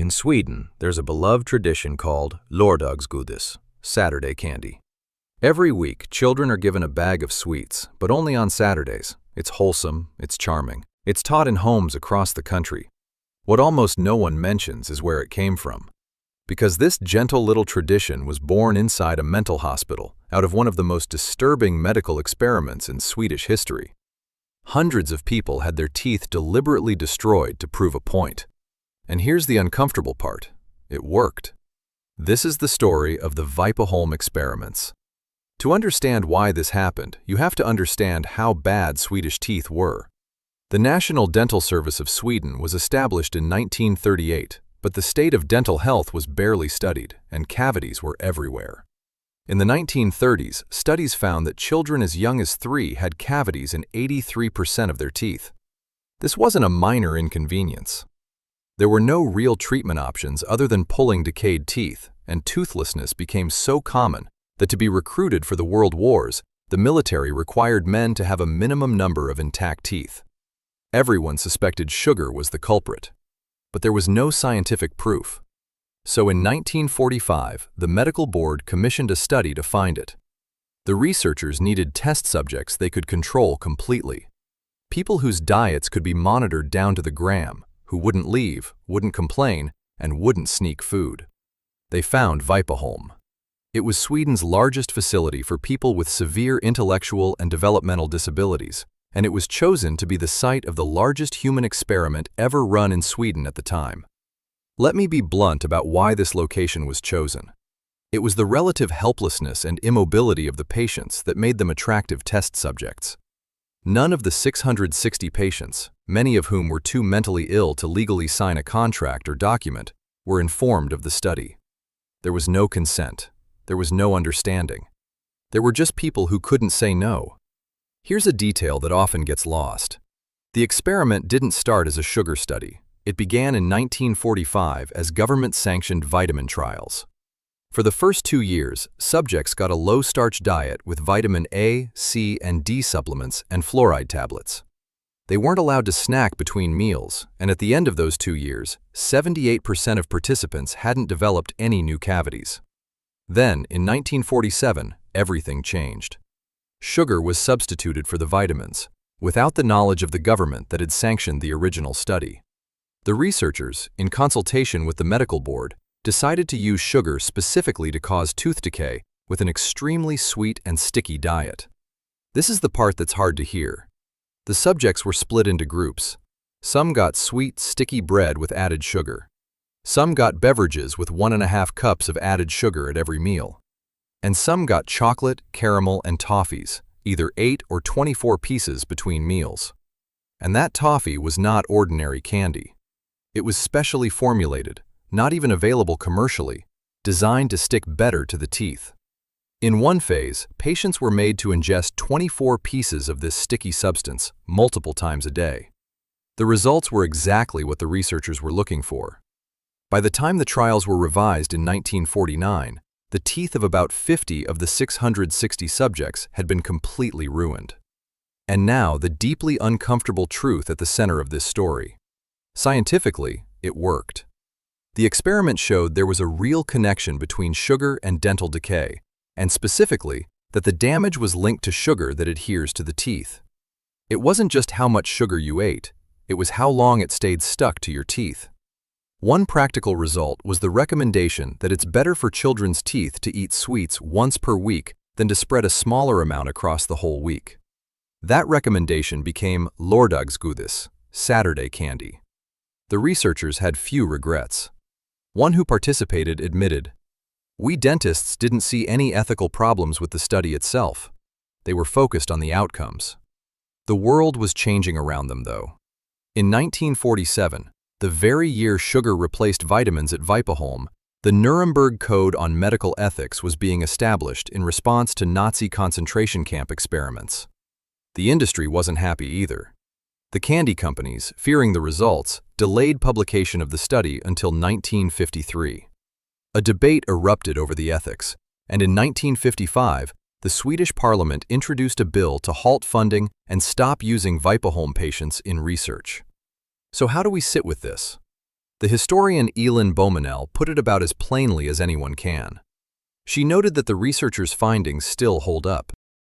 In Sweden, there's a beloved tradition called lördagsgodis, Saturday candy. Every week, children are given a bag of sweets, but only on Saturdays. It's wholesome, it's charming. It's taught in homes across the country. What almost no one mentions is where it came from. Because this gentle little tradition was born inside a mental hospital, out of one of the most disturbing medical experiments in Swedish history. Hundreds of people had their teeth deliberately destroyed to prove a point. And here's the uncomfortable part. It worked. This is the story of the Vipeholm experiments. To understand why this happened, you have to understand how bad Swedish teeth were. The National Dental Service of Sweden was established in 1938, but the state of dental health was barely studied, and cavities were everywhere. In the 1930s, studies found that children as young as 3 had cavities in 83% of their teeth. This wasn't a minor inconvenience. There were no real treatment options other than pulling decayed teeth, and toothlessness became so common that to be recruited for the world wars, the military required men to have a minimum number of intact teeth. Everyone suspected sugar was the culprit, but there was no scientific proof. So in 1945, the medical board commissioned a study to find it. The researchers needed test subjects they could control completely. People whose diets could be monitored down to the gram, who wouldn't leave, wouldn't complain, and wouldn't sneak food. They found Vipeholm. It was Sweden's largest facility for people with severe intellectual and developmental disabilities, and it was chosen to be the site of the largest human experiment ever run in Sweden at the time. Let me be blunt about why this location was chosen. It was the relative helplessness and immobility of the patients that made them attractive test subjects. None of the 660 patients, many of whom were too mentally ill to legally sign a contract or document, were informed of the study. There was no consent. There was no understanding. There were just people who couldn't say no. Here's a detail that often gets lost. The experiment didn't start as a sugar study. It began in 1945 as government-sanctioned vitamin trials. For the first 2 years, subjects got a low-starch diet with vitamin A, C, and D supplements and fluoride tablets. They weren't allowed to snack between meals, and at the end of those 2 years, 78% of participants hadn't developed any new cavities. Then, in 1947, everything changed. Sugar was substituted for the vitamins, without the knowledge of the government that had sanctioned the original study. The researchers, in consultation with the medical board, decided to use sugar specifically to cause tooth decay with an extremely sweet and sticky diet. This is the part that's hard to hear. The subjects were split into groups. Some got sweet, sticky bread with added sugar. Some got beverages with 1.5 cups of added sugar at every meal. And some got chocolate, caramel, and toffees, either 8 or 24 pieces between meals. And that toffee was not ordinary candy. It was specially formulated, not even available commercially, designed to stick better to the teeth. In one phase, patients were made to ingest 24 pieces of this sticky substance multiple times a day. The results were exactly what the researchers were looking for. By the time the trials were revised in 1949, the teeth of about 50 of the 660 subjects had been completely ruined. And now the deeply uncomfortable truth at the center of this story. Scientifically, it worked. The experiment showed there was a real connection between sugar and dental decay, and specifically, that the damage was linked to sugar that adheres to the teeth. It wasn't just how much sugar you ate, it was how long it stayed stuck to your teeth. One practical result was the recommendation that it's better for children's teeth to eat sweets once per week than to spread a smaller amount across the whole week. That recommendation became lördagsgodis, Saturday candy. The researchers had few regrets. One who participated admitted, "We dentists didn't see any ethical problems with the study itself. They were focused on the outcomes." The world was changing around them, though. In 1947, the very year sugar replaced vitamins at Vipeholm, the Nuremberg Code on Medical Ethics was being established in response to Nazi concentration camp experiments. The industry wasn't happy either. The candy companies, fearing the results, delayed publication of the study until 1953. A debate erupted over the ethics, and in 1955, the Swedish parliament introduced a bill to halt funding and stop using Vipeholm patients in research. So how do we sit with this? The historian Elin Bommenel put it about as plainly as anyone can. She noted that the researchers' findings still hold up.